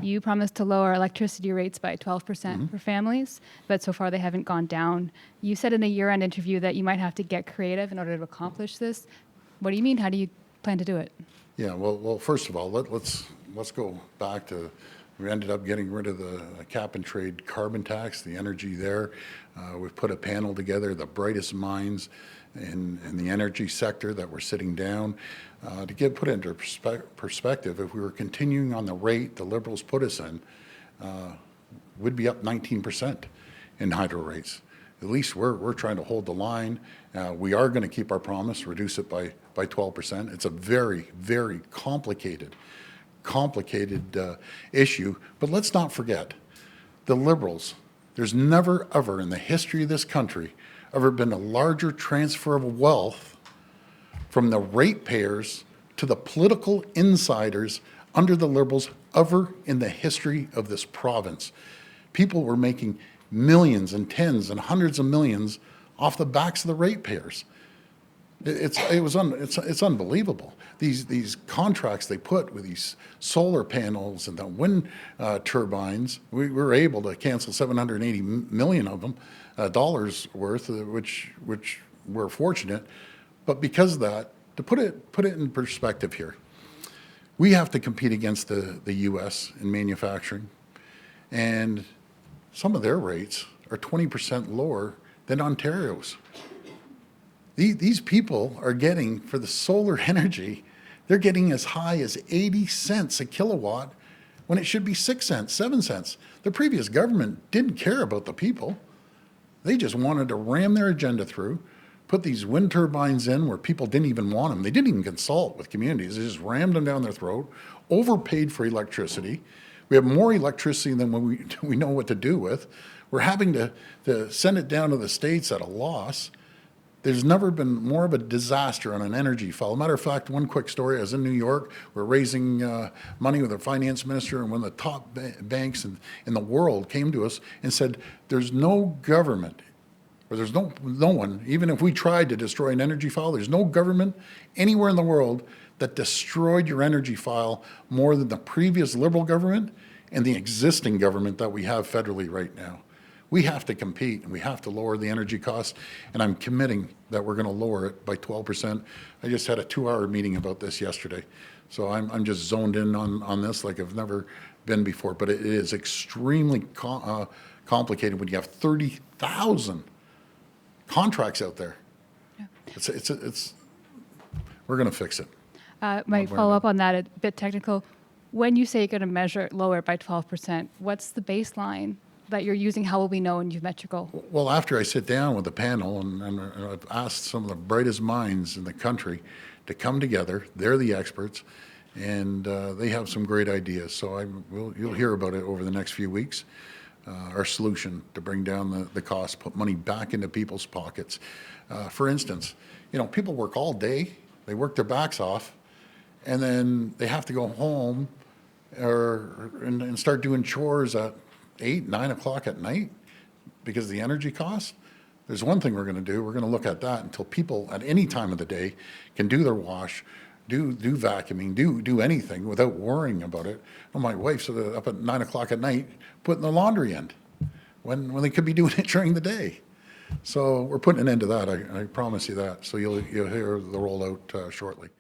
You promised to lower electricity rates by 12% for families, but so far they haven't gone down. You said in a year-end interview that you might have to get creative in order to accomplish this. What do you mean? How do you plan to do it? Yeah, well, first of all, let's go back to, we ended up getting rid of the cap and trade carbon tax, the energy there. We've put a panel together, the brightest minds in the energy sector that were sitting down. To put it into perspective, if we were continuing on the rate the Liberals put us in, we'd be up 19% in hydro rates. At least we're trying to hold the line. We are going to keep our promise, reduce it by 12%. It's a very, very complicated issue. But let's not forget, the Liberals, there's never, ever in the history of this country ever been a larger transfer of wealth from the ratepayers to the political insiders under the Liberals ever in the history of this province. People were making millions and tens and hundreds of millions off the backs of the ratepayers. It's unbelievable. These contracts they put with these solar panels and the wind turbines, we were able to cancel 780 million of them dollars worth, which we're fortunate. But because of that, to put it in perspective here, we have to compete against the U.S. in manufacturing, and some of their rates are 20% lower than Ontario's. These people are getting, for the solar energy, they're getting as high as 80 cents a kilowatt when it should be 6 cents, 7 cents. The previous government didn't care about the people. They just wanted to ram their agenda through, put these wind turbines in where people didn't even want them. They didn't even consult with communities. They just rammed them down their throat, overpaid for electricity. We have more electricity than we know what to do with. We're having to send it down to the States at a loss. There's never been more of a disaster on an energy file. Matter of fact, one quick story, I was in New York, we're raising money with our finance minister, and one of the top banks in the world came to us and said, there's no government, or there's no one, even if we tried to destroy an energy file, there's no government anywhere in the world that destroyed your energy file more than the previous Liberal government and the existing government that we have federally right now. We have to compete, and we have to lower the energy costs, and I'm committing that we're going to lower it by 12%. I just had a 2-hour meeting about this yesterday, so I'm just zoned in on this like I've never been before, but it is extremely complicated when you have 30,000 contracts out there. Yeah. We're going to fix it. My follow-up on that, a bit technical. When you say you're going to measure lower by 12%, what's the baseline that you're using? How will we know when you've met your goal? Well, after I sit down with the panel, and I've asked some of the brightest minds in the country to come together, they're the experts, and they have some great ideas. So you'll hear about it over the next few weeks. Our solution to bring down the cost, put money back into people's pockets. For instance, people work all day, they work their backs off, and then they have to go home and start doing chores at 8, 9 o'clock at night because of the energy costs. There's one thing we're going to do. We're going to look at that until people at any time of the day can do their wash, do vacuuming, do anything without worrying about it. Well, my wife's up at 9 o'clock at night putting the laundry in when they could be doing it during the day. So we're putting an end to that. I promise you that. So you'll hear the rollout shortly.